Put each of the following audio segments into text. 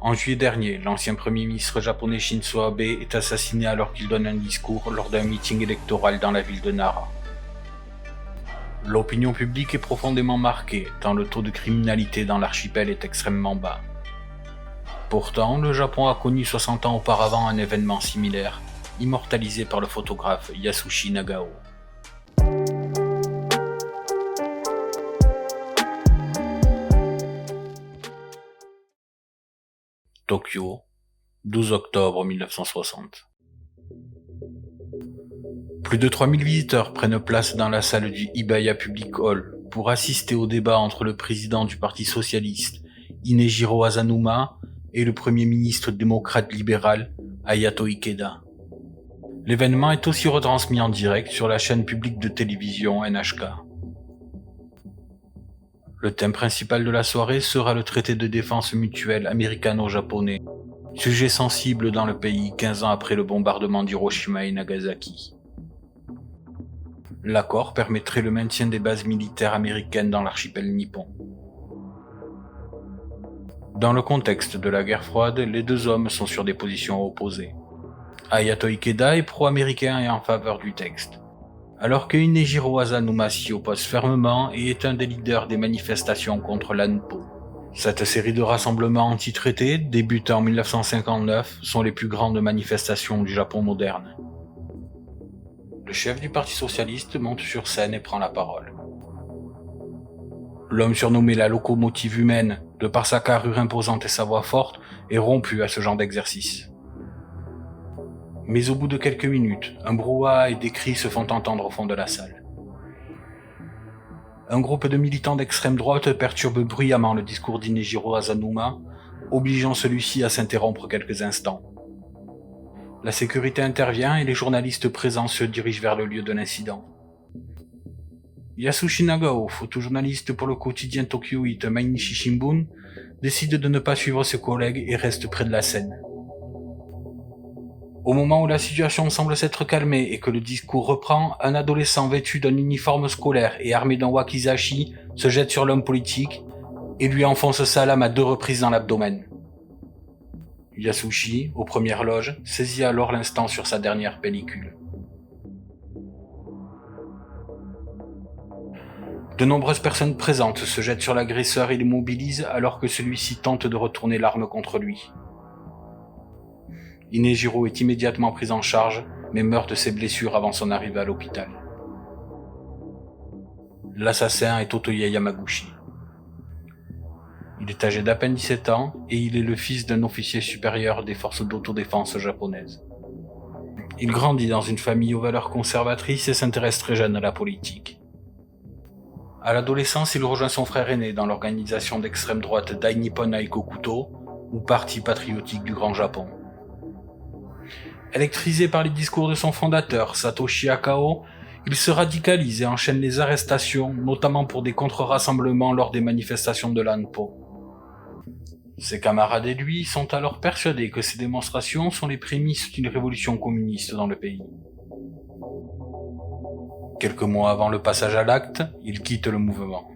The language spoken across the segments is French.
En juillet dernier, l'ancien premier ministre japonais Shinzo Abe est assassiné alors qu'il donne un discours lors d'un meeting électoral dans la ville de Nara. L'opinion publique est profondément marquée, tant le taux de criminalité dans l'archipel est extrêmement bas. Pourtant, le Japon a connu 60 ans auparavant un événement similaire, immortalisé par le photographe Yasushi Nagao. Tokyo, 12 octobre 1960. Plus de 3000 visiteurs prennent place dans la salle du Hibiya Public Hall pour assister au débat entre le président du Parti socialiste, Inejiro Asanuma, et le premier ministre démocrate libéral, Hayato Ikeda. L'événement est aussi retransmis en direct sur la chaîne publique de télévision NHK. Le thème principal de la soirée sera le traité de défense mutuelle américano-japonais, sujet sensible dans le pays 15 ans après le bombardement d'Hiroshima et Nagasaki. L'accord permettrait le maintien des bases militaires américaines dans l'archipel nippon. Dans le contexte de la guerre froide, les deux hommes sont sur des positions opposées. Hayato Ikeda est pro-américain et en faveur du texte, alors que Inejiro Asanuma s'y oppose fermement et est un des leaders des manifestations contre l'ANPO. Cette série de rassemblements anti-traités, débutant en 1959, sont les plus grandes manifestations du Japon moderne. Le chef du Parti socialiste monte sur scène et prend la parole. L'homme surnommé la locomotive humaine, de par sa carrure imposante et sa voix forte, est rompu à ce genre d'exercice. Mais au bout de quelques minutes, un brouhaha et des cris se font entendre au fond de la salle. Un groupe de militants d'extrême droite perturbe bruyamment le discours d'Inejiro Asanuma, obligeant celui-ci à s'interrompre quelques instants. La sécurité intervient et les journalistes présents se dirigent vers le lieu de l'incident. Yasushi Nagao, photojournaliste pour le quotidien tokyoïte Mainichi Shimbun, décide de ne pas suivre ses collègues et reste près de la scène. Au moment où la situation semble s'être calmée et que le discours reprend, un adolescent vêtu d'un uniforme scolaire et armé d'un wakizashi se jette sur l'homme politique et lui enfonce sa lame à 2 reprises dans l'abdomen. Yasushi, aux premières loges, saisit alors l'instant sur sa dernière pellicule. De nombreuses personnes présentes se jettent sur l'agresseur et l'immobilisent alors que celui-ci tente de retourner l'arme contre lui. Inejiro est immédiatement pris en charge, mais meurt de ses blessures avant son arrivée à l'hôpital. L'assassin est Otoya Yamaguchi. Il est âgé d'à peine 17 ans et il est le fils d'un officier supérieur des forces d'autodéfense japonaises. Il grandit dans une famille aux valeurs conservatrices et s'intéresse très jeune à la politique. À l'adolescence, il rejoint son frère aîné dans l'organisation d'extrême droite Dai Nippon Aikokuto, ou Parti patriotique du Grand Japon. Électrisé par les discours de son fondateur, Satoshi Akao, il se radicalise et enchaîne les arrestations, notamment pour des contre-rassemblements lors des manifestations de l'ANPO. Ses camarades et lui sont alors persuadés que ces démonstrations sont les prémices d'une révolution communiste dans le pays. Quelques mois avant le passage à l'acte, il quitte le mouvement.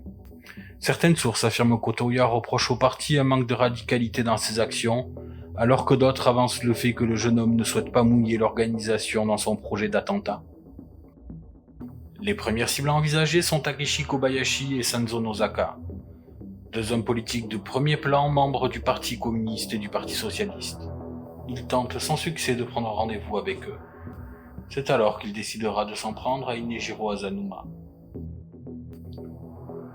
Certaines sources affirment qu'Otoya reproche au parti un manque de radicalité dans ses actions, alors que d'autres avancent le fait que le jeune homme ne souhaite pas mouiller l'organisation dans son projet d'attentat. Les premières cibles envisagées sont Takeshi Kobayashi et Sanzo Nozaka, 2 hommes politiques de premier plan, membres du Parti communiste et du Parti socialiste. Il tente sans succès de prendre rendez-vous avec eux. C'est alors qu'il décidera de s'en prendre à Inejiro Asanuma.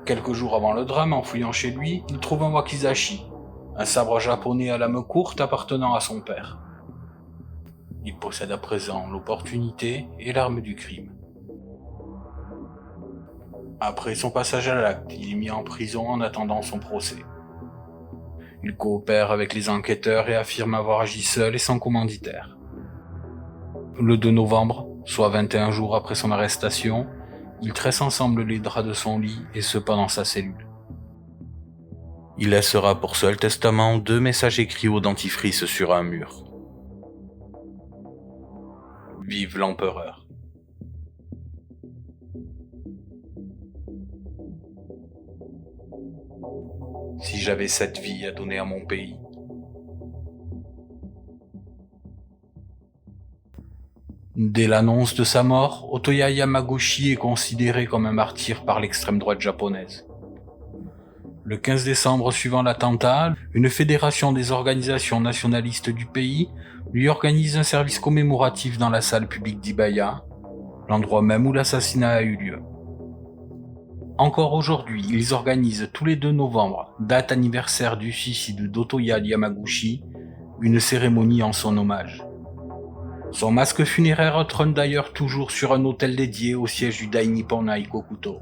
Quelques jours avant le drame, en fouillant chez lui, il trouve un wakizashi, un sabre japonais à lame courte appartenant à son père. Il possède à présent l'opportunité et l'arme du crime. Après son passage à l'acte, il est mis en prison en attendant son procès. Il coopère avec les enquêteurs et affirme avoir agi seul et sans commanditaire. Le 2 novembre, soit 21 jours après son arrestation, ils tressent ensemble les draps de son lit et se pendent dans sa cellule. Il laissera pour seul testament 2 messages écrits au dentifrice sur un mur. Vive l'empereur. Si j'avais 7 vies à donner à mon pays, Dès l'annonce de sa mort, Otoya Yamaguchi est considéré comme un martyr par l'extrême droite japonaise. Le 15 décembre suivant l'attentat, une fédération des organisations nationalistes du pays lui organise un service commémoratif dans la salle publique d'Ibaya, l'endroit même où l'assassinat a eu lieu. Encore aujourd'hui, ils organisent tous les 2 novembre, date anniversaire du suicide d'Otoya Yamaguchi, une cérémonie en son hommage. Son masque funéraire trône d'ailleurs toujours sur un autel dédié au siège du Dai Nippon Aikokuto.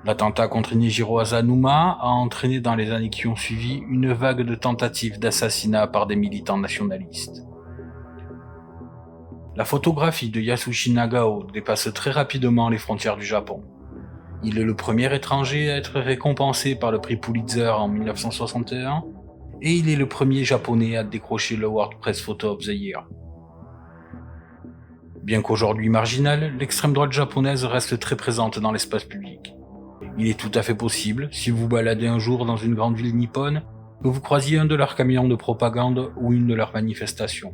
L'attentat contre Nijiro Asanuma a entraîné dans les années qui ont suivi une vague de tentatives d'assassinat par des militants nationalistes. La photographie de Yasushi Nagao dépasse très rapidement les frontières du Japon. Il est le premier étranger à être récompensé par le prix Pulitzer en 1961 et il est le premier japonais à décrocher le World Press Photo of the Year. Bien qu'aujourd'hui marginale, l'extrême droite japonaise reste très présente dans l'espace public. Il est tout à fait possible, si vous vous baladez un jour dans une grande ville nippone, que vous croisiez un de leurs camions de propagande ou une de leurs manifestations.